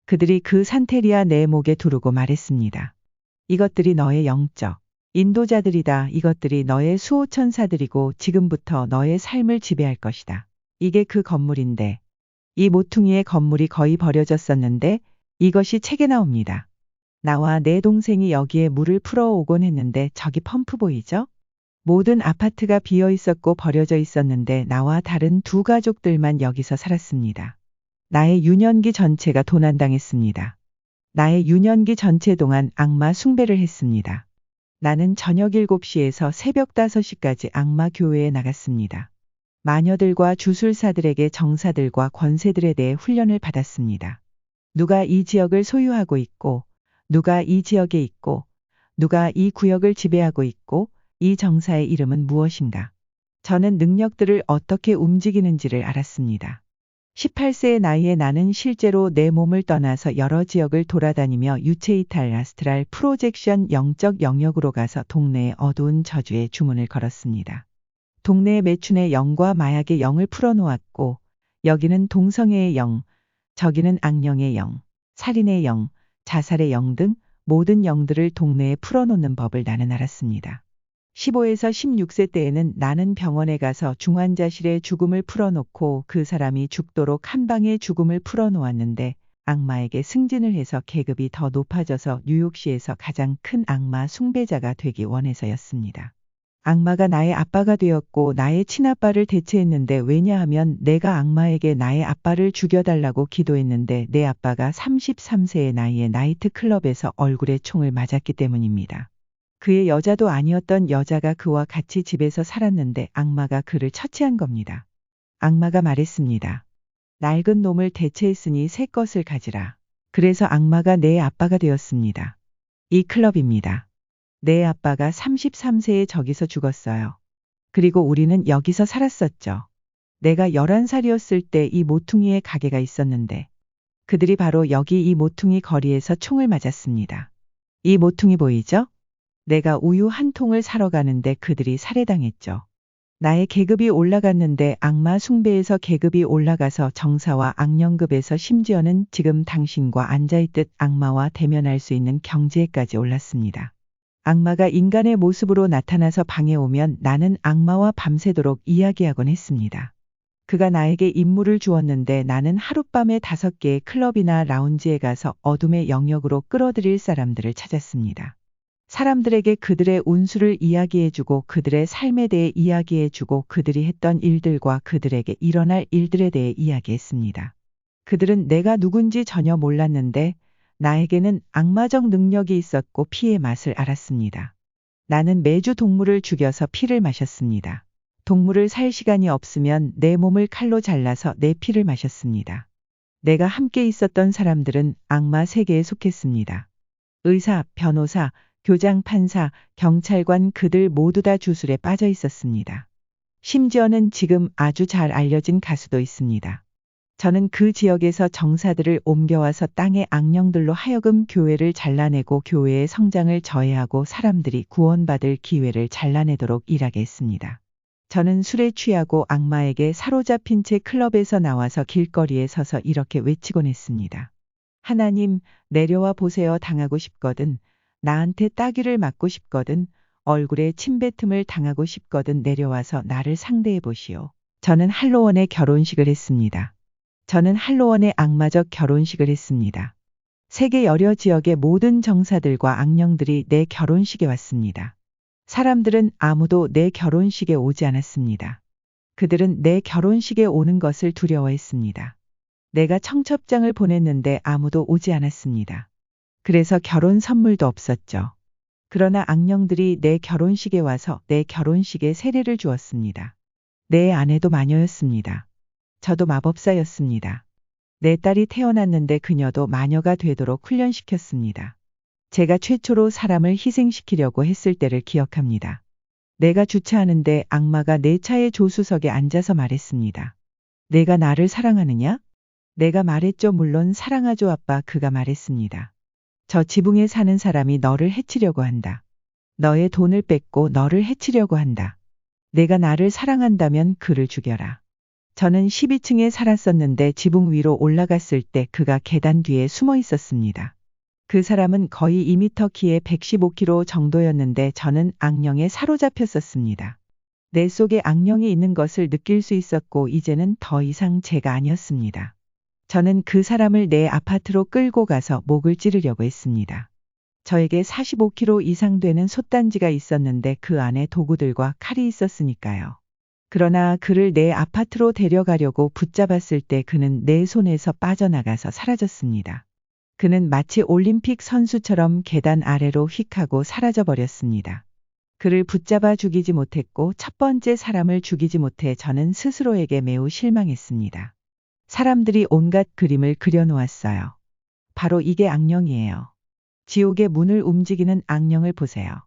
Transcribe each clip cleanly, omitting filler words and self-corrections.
그들이 그 산테리아 내 목에 두르고 말했습니다. 이것들이 너의 영적 인도자들이다. 이것들이 너의 수호천사들이고 지금부터 너의 삶을 지배할 것이다. 이게 그 건물인데, 이 모퉁이의 건물이 거의 버려졌었는데 이것이 책에 나옵니다. 나와 내 동생이 여기에 물을 풀어오곤 했는데 저기 펌프 보이죠? 모든 아파트가 비어 있었고 버려져 있었는데 나와 다른 두 가족들만 여기서 살았습니다. 나의 유년기 전체가 도난당했습니다. 나의 유년기 전체 동안 악마 숭배를 했습니다. 나는 저녁 7시에서 새벽 5시까지 악마 교회에 나갔습니다. 마녀들과 주술사들에게 정사들과 권세들에 대해 훈련을 받았습니다. 누가 이 지역을 소유하고 있고, 누가 이 지역에 있고, 누가 이 구역을 지배하고 있고, 이 정사의 이름은 무엇인가. 저는 능력들을 어떻게 움직이는지를 알았습니다. 18세의 나이에 나는 실제로 내 몸을 떠나서 여러 지역을 돌아다니며 유체이탈 아스트랄 프로젝션 영적 영역으로 가서 동네의 어두운 저주에 주문을 걸었습니다. 동네의 매춘의 영과 마약의 영을 풀어놓았고, 여기는 동성애의 영, 저기는 악령의 영, 살인의 영, 자살의 영 등 모든 영들을 동네에 풀어놓는 법을 나는 알았습니다. 15에서 16세 때에는 나는 병원에 가서 중환자실에 죽음을 풀어놓고 그 사람이 죽도록 한 방에 죽음을 풀어놓았는데 악마에게 승진을 해서 계급이 더 높아져서 뉴욕시에서 가장 큰 악마 숭배자가 되기 원해서였습니다. 악마가 나의 아빠가 되었고 나의 친아빠를 대체했는데 왜냐하면 내가 악마에게 나의 아빠를 죽여달라고 기도했는데 내 아빠가 33세의 나이에 나이트클럽에서 얼굴에 총을 맞았기 때문입니다. 그의 여자도 아니었던 여자가 그와 같이 집에서 살았는데 악마가 그를 처치한 겁니다. 악마가 말했습니다. 낡은 놈을 대체했으니 새 것을 가지라. 그래서 악마가 내 아빠가 되었습니다. 이 클럽입니다. 내 아빠가 33세에 저기서 죽었어요. 그리고 우리는 여기서 살았었죠. 내가 11살이었을 때 이 모퉁이의 가게가 있었는데 그들이 바로 여기 이 모퉁이 거리에서 총을 맞았습니다. 이 모퉁이 보이죠? 내가 우유 한 통을 사러 가는데 그들이 살해당했죠. 나의 계급이 올라갔는데 악마 숭배에서 계급이 올라가서 정사와 악령급에서 심지어는 지금 당신과 앉아있듯 악마와 대면할 수 있는 경지에까지 올랐습니다. 악마가 인간의 모습으로 나타나서 방에 오면 나는 악마와 밤새도록 이야기하곤 했습니다. 그가 나에게 임무를 주었는데 나는 하룻밤에 5개의 클럽이나 라운지에 가서 어둠의 영역으로 끌어들일 사람들을 찾았습니다. 사람들에게 그들의 운수를 이야기해주고 그들의 삶에 대해 이야기해주고 그들이 했던 일들과 그들에게 일어날 일들에 대해 이야기했습니다. 그들은 내가 누군지 전혀 몰랐는데 나에게는 악마적 능력이 있었고 피의 맛을 알았습니다. 나는 매주 동물을 죽여서 피를 마셨습니다. 동물을 살 시간이 없으면 내 몸을 칼로 잘라서 내 피를 마셨습니다. 내가 함께 있었던 사람들은 악마 세계에 속했습니다. 의사, 변호사, 교장, 판사, 경찰관 그들 모두 다 주술에 빠져 있었습니다. 심지어는 지금 아주 잘 알려진 가수도 있습니다. 저는 그 지역에서 정사들을 옮겨와서 땅의 악령들로 하여금 교회를 잘라내고 교회의 성장을 저해하고 사람들이 구원받을 기회를 잘라내도록 일하게 했습니다. 저는 술에 취하고 악마에게 사로잡힌 채 클럽에서 나와서 길거리에 서서 이렇게 외치곤 했습니다. 하나님, 내려와 보세요. 당하고 싶거든. 나한테 따귀를 맞고 싶거든. 얼굴에 침뱉음을 당하고 싶거든. 내려와서 나를 상대해 보시오. 저는 할로원의 결혼식을 했습니다. 저는 할로원의 악마적 결혼식을 했습니다. 세계 여러 지역의 모든 정사들과 악령들이 내 결혼식에 왔습니다. 사람들은 아무도 내 결혼식에 오지 않았습니다. 그들은 내 결혼식에 오는 것을 두려워했습니다. 내가 청첩장을 보냈는데 아무도 오지 않았습니다. 그래서 결혼 선물도 없었죠. 그러나 악령들이 내 결혼식에 와서 내 결혼식에 세례를 주었습니다. 내 아내도 마녀였습니다. 저도 마법사였습니다. 내 딸이 태어났는데 그녀도 마녀가 되도록 훈련시켰습니다. 제가 최초로 사람을 희생시키려고 했을 때를 기억합니다. 내가 주차하는데 악마가 내 차의 조수석에 앉아서 말했습니다. 내가 나를 사랑하느냐? 내가 말했죠. 물론 사랑하죠 아빠. 그가 말했습니다. 저 지붕에 사는 사람이 너를 해치려고 한다. 너의 돈을 뺏고 너를 해치려고 한다. 내가 나를 사랑한다면 그를 죽여라. 저는 12층에 살았었는데 지붕 위로 올라갔을 때 그가 계단 뒤에 숨어 있었습니다. 그 사람은 거의 2m 키에 115kg 정도였는데 저는 악령에 사로잡혔었습니다. 내 속에 악령이 있는 것을 느낄 수 있었고 이제는 더 이상 제가 아니었습니다. 저는 그 사람을 내 아파트로 끌고 가서 목을 찌르려고 했습니다. 저에게 45kg 이상 되는 솥단지가 있었는데 그 안에 도구들과 칼이 있었으니까요. 그러나 그를 내 아파트로 데려가려고 붙잡았을 때 그는 내 손에서 빠져나가서 사라졌습니다. 그는 마치 올림픽 선수처럼 계단 아래로 휙 하고 사라져 버렸습니다. 그를 붙잡아 죽이지 못했고 첫 번째 사람을 죽이지 못해 저는 스스로에게 매우 실망했습니다. 사람들이 온갖 그림을 그려놓았어요. 바로 이게 악령이에요. 지옥의 문을 움직이는 악령을 보세요.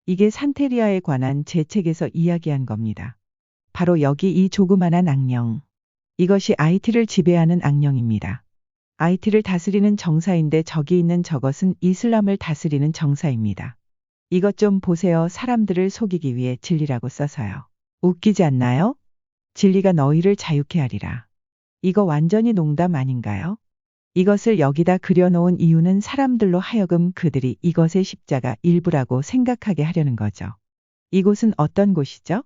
이게 산테리아에 관한 제 책에서 이야기한 겁니다. 바로 여기 이 조그만한 악령. 이것이 IT를 지배하는 악령입니다. IT를 다스리는 정사인데 저기 있는 저것은 이슬람을 다스리는 정사입니다. 이것 좀 보세요. 사람들을 속이기 위해 진리라고 써서요. 웃기지 않나요? 진리가 너희를 자유케 하리라. 이거 완전히 농담 아닌가요? 이것을 여기다 그려놓은 이유는 사람들로 하여금 그들이 이것의 십자가 일부라고 생각하게 하려는 거죠. 이곳은 어떤 곳이죠?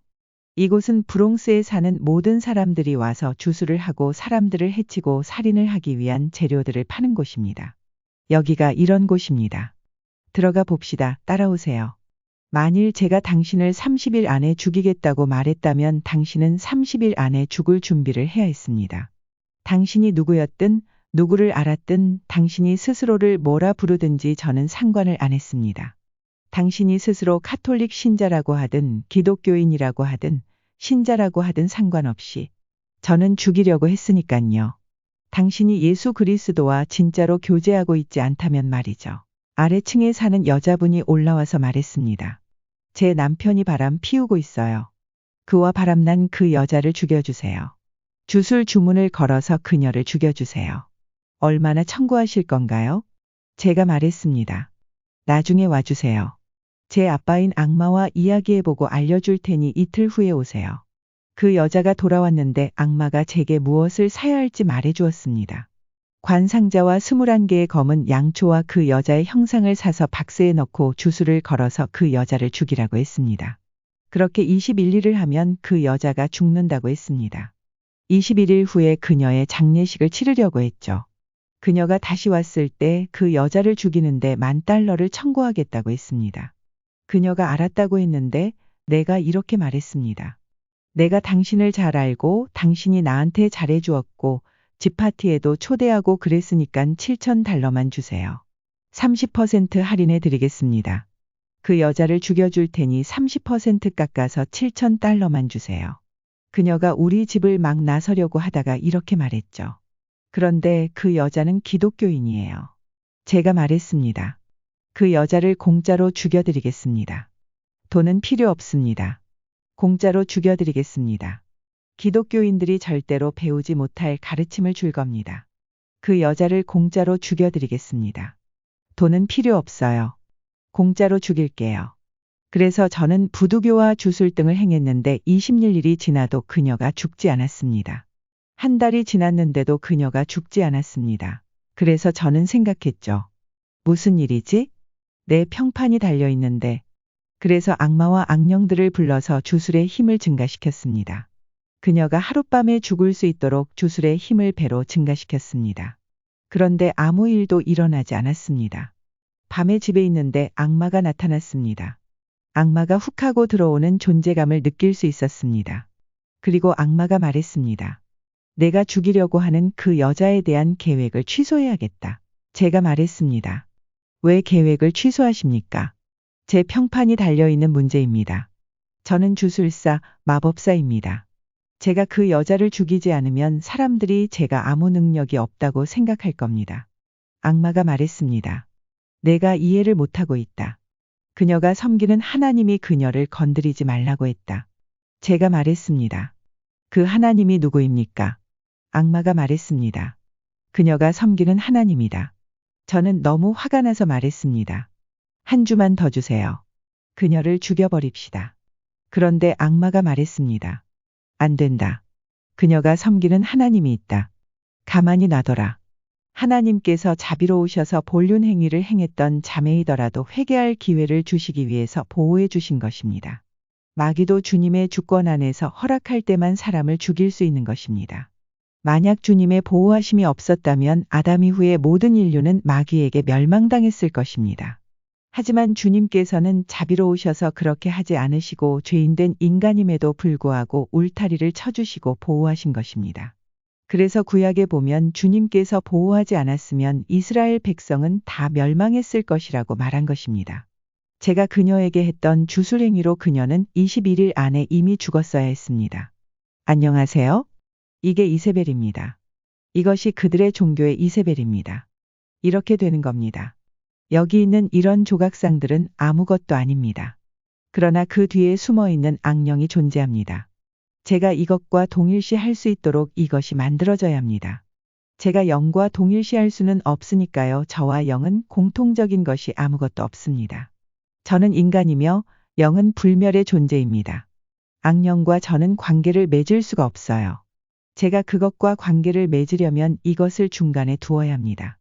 이곳은 브롱스에 사는 모든 사람들이 와서 주술을 하고 사람들을 해치고 살인을 하기 위한 재료들을 파는 곳입니다. 여기가 이런 곳입니다. 들어가 봅시다. 따라오세요. 만일 제가 당신을 30일 안에 죽이겠다고 말했다면 당신은 30일 안에 죽을 준비를 해야 했습니다. 당신이 누구였든 누구를 알았든 당신이 스스로를 뭐라 부르든지 저는 상관을 안 했습니다. 당신이 스스로 카톨릭 신자라고 하든 기독교인이라고 하든 신자라고 하든 상관없이 저는 죽이려고 했으니깐요. 당신이 예수 그리스도와 진짜로 교제하고 있지 않다면 말이죠. 아래층에 사는 여자분이 올라와서 말했습니다. 제 남편이 바람 피우고 있어요. 그와 바람난 그 여자를 죽여주세요. 주술 주문을 걸어서 그녀를 죽여주세요. 얼마나 청구하실 건가요? 제가 말했습니다. 나중에 와주세요. 제 아빠인 악마와 이야기해보고 알려줄 테니 이틀 후에 오세요. 그 여자가 돌아왔는데 악마가 제게 무엇을 사야 할지 말해주었습니다. 관상자와 21개의 검은 양초와 그 여자의 형상을 사서 박스에 넣고 주술을 걸어서 그 여자를 죽이라고 했습니다. 그렇게 21일을 하면 그 여자가 죽는다고 했습니다. 21일 후에 그녀의 장례식을 치르려고 했죠. 그녀가 다시 왔을 때 그 여자를 죽이는데 $10,000를 청구하겠다고 했습니다. 그녀가 알았다고 했는데 내가 이렇게 말했습니다. 내가 당신을 잘 알고 당신이 나한테 잘해주었고 집 파티에도 초대하고 그랬으니깐 $7,000만 주세요. 30% 할인해 드리겠습니다. 그 여자를 죽여줄 테니 30% 깎아서 $7,000만 주세요. 그녀가 우리 집을 막 나서려고 하다가 이렇게 말했죠. 그런데 그 여자는 기독교인이에요. 제가 말했습니다. 그 여자를 공짜로 죽여드리겠습니다. 돈은 필요 없습니다. 공짜로 죽여드리겠습니다. 기독교인들이 절대로 배우지 못할 가르침을 줄 겁니다. 그 여자를 공짜로 죽여드리겠습니다. 돈은 필요 없어요. 공짜로 죽일게요. 그래서 저는 부두교와 주술 등을 행했는데 20일이 지나도 그녀가 죽지 않았습니다. 한 달이 지났는데도 그녀가 죽지 않았습니다. 그래서 저는 생각했죠. 무슨 일이지? 내 평판이 달려있는데. 그래서 악마와 악령들을 불러서 주술의 힘을 증가시켰습니다. 그녀가 하룻밤에 죽을 수 있도록 주술의 힘을 배로 증가시켰습니다. 그런데 아무 일도 일어나지 않았습니다. 밤에 집에 있는데 악마가 나타났습니다. 악마가 훅 하고 들어오는 존재감을 느낄 수 있었습니다. 그리고 악마가 말했습니다. 내가 죽이려고 하는 그 여자에 대한 계획을 취소해야겠다. 제가 말했습니다. 왜 계획을 취소하십니까? 제 평판이 달려있는 문제입니다. 저는 주술사, 마법사입니다. 제가 그 여자를 죽이지 않으면 사람들이 제가 아무 능력이 없다고 생각할 겁니다. 악마가 말했습니다. 내가 이해를 못하고 있다. 그녀가 섬기는 하나님이 그녀를 건드리지 말라고 했다. 제가 말했습니다. 그 하나님이 누구입니까? 악마가 말했습니다. 그녀가 섬기는 하나님이다. 저는 너무 화가 나서 말했습니다. 한 주만 더 주세요. 그녀를 죽여버립시다. 그런데 악마가 말했습니다. 안 된다. 그녀가 섬기는 하나님이 있다. 가만히 놔둬라. 하나님께서 자비로우셔서 본륜 행위를 행했던 자매이더라도 회개할 기회를 주시기 위해서 보호해 주신 것입니다. 마귀도 주님의 주권 안에서 허락할 때만 사람을 죽일 수 있는 것입니다. 만약 주님의 보호하심이 없었다면 아담 이후의 모든 인류는 마귀에게 멸망당했을 것입니다. 하지만 주님께서는 자비로우셔서 그렇게 하지 않으시고 죄인된 인간임에도 불구하고 울타리를 쳐주시고 보호하신 것입니다. 그래서 구약에 보면 주님께서 보호하지 않았으면 이스라엘 백성은 다 멸망했을 것이라고 말한 것입니다. 제가 그녀에게 했던 주술행위로 그녀는 21일 안에 이미 죽었어야 했습니다. 안녕하세요. 이게 이세벨입니다. 이것이 그들의 종교의 이세벨입니다. 이렇게 되는 겁니다. 여기 있는 이런 조각상들은 아무것도 아닙니다. 그러나 그 뒤에 숨어 있는 악령이 존재합니다. 제가 이것과 동일시할 수 있도록 이것이 만들어져야 합니다. 제가 영과 동일시할 수는 없으니까요. 저와 영은 공통적인 것이 아무것도 없습니다. 저는 인간이며 영은 불멸의 존재입니다. 악령과 저는 관계를 맺을 수가 없어요. 제가 그것과 관계를 맺으려면 이것을 중간에 두어야 합니다.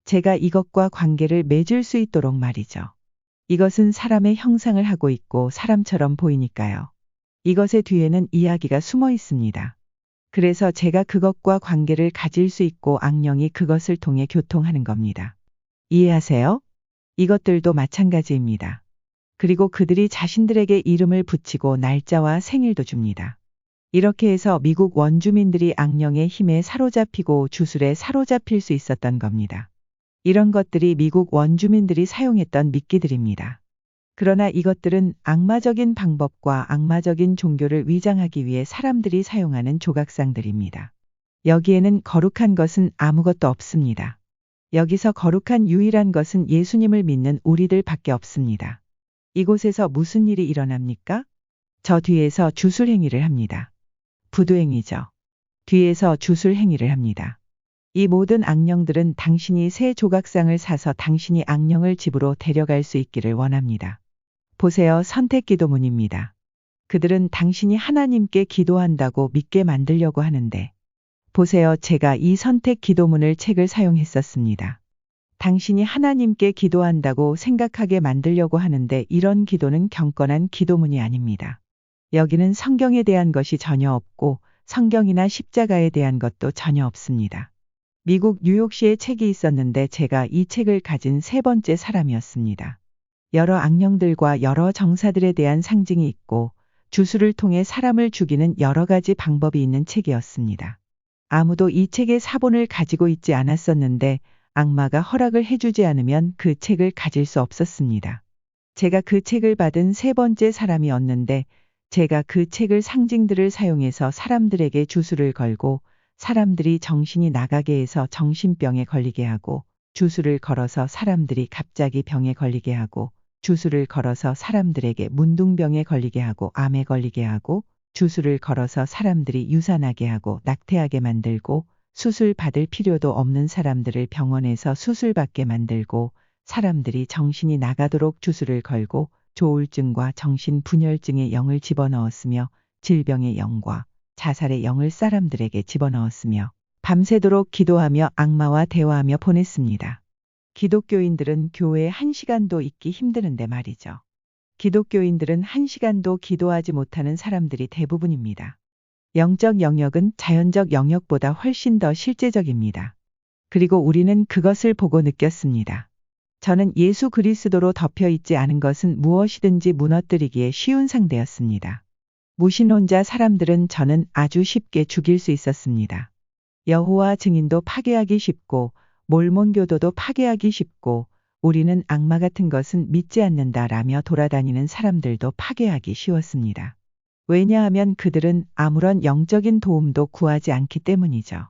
제가 이것과 관계를 맺을 수 있도록 말이죠. 이것은 사람의 형상을 하고 있고 사람처럼 보이니까요. 이것의 뒤에는 이야기가 숨어 있습니다. 그래서 제가 그것과 관계를 가질 수 있고 악령이 그것을 통해 교통하는 겁니다. 이해하세요? 이것들도 마찬가지입니다. 그리고 그들이 자신들에게 이름을 붙이고 날짜와 생일도 줍니다. 이렇게 해서 미국 원주민들이 악령의 힘에 사로잡히고 주술에 사로잡힐 수 있었던 겁니다. 이런 것들이 미국 원주민들이 사용했던 미끼들입니다. 그러나 이것들은 악마적인 방법과 악마적인 종교를 위장하기 위해 사람들이 사용하는 조각상들입니다. 여기에는 거룩한 것은 아무것도 없습니다. 여기서 거룩한 유일한 것은 예수님을 믿는 우리들 밖에 없습니다. 이곳에서 무슨 일이 일어납니까? 저 뒤에서 주술행위를 합니다. 부두행위죠. 뒤에서 주술행위를 합니다. 이 모든 악령들은 당신이 새 조각상을 사서 당신이 악령을 집으로 데려갈 수 있기를 원합니다. 보세요. 선택기도문입니다. 그들은 당신이 하나님께 기도한다고 믿게 만들려고 하는데 보세요. 제가 이 선택기도문을 책을 사용했었습니다. 당신이 하나님께 기도한다고 생각하게 만들려고 하는데 이런 기도는 경건한 기도문이 아닙니다. 여기는 성경에 대한 것이 전혀 없고 성경이나 십자가에 대한 것도 전혀 없습니다. 미국 뉴욕시에 책이 있었는데 제가 이 책을 가진 세 번째 사람이었습니다. 여러 악령들과 여러 정사들에 대한 상징이 있고 주술을 통해 사람을 죽이는 여러 가지 방법이 있는 책이었습니다. 아무도 이 책의 사본을 가지고 있지 않았었는데 악마가 허락을 해주지 않으면 그 책을 가질 수 없었습니다. 제가 그 책을 받은 세 번째 사람이었는데 제가 그 책을 상징들을 사용해서 사람들에게 주술을 걸고 사람들이 정신이 나가게 해서 정신병에 걸리게 하고 주술을 걸어서 사람들이 갑자기 병에 걸리게 하고 주술을 걸어서 사람들에게 문둥병에 걸리게 하고 암에 걸리게 하고 주술을 걸어서 사람들이 유산하게 하고 낙태하게 만들고 수술 받을 필요도 없는 사람들을 병원에서 수술받게 만들고 사람들이 정신이 나가도록 주술을 걸고 조울증과 정신분열증의 영을 집어넣었으며 질병의 영과 자살의 영을 사람들에게 집어넣었으며 밤새도록 기도하며 악마와 대화하며 보냈습니다. 기독교인들은 교회에 1시간도 있기 힘드는데 말이죠. 기독교인들은 1시간도 기도하지 못하는 사람들이 대부분입니다. 영적 영역은 자연적 영역보다 훨씬 더 실제적입니다. 그리고 우리는 그것을 보고 느꼈습니다. 저는 예수 그리스도로 덮여 있지 않은 것은 무엇이든지 무너뜨리기에 쉬운 상대였습니다. 무신론자 사람들은 저는 아주 쉽게 죽일 수 있었습니다. 여호와 증인도 파괴하기 쉽고 몰몬교도도 파괴하기 쉽고 우리는 악마 같은 것은 믿지 않는다라며 돌아다니는 사람들도 파괴하기 쉬웠습니다. 왜냐하면 그들은 아무런 영적인 도움도 구하지 않기 때문이죠.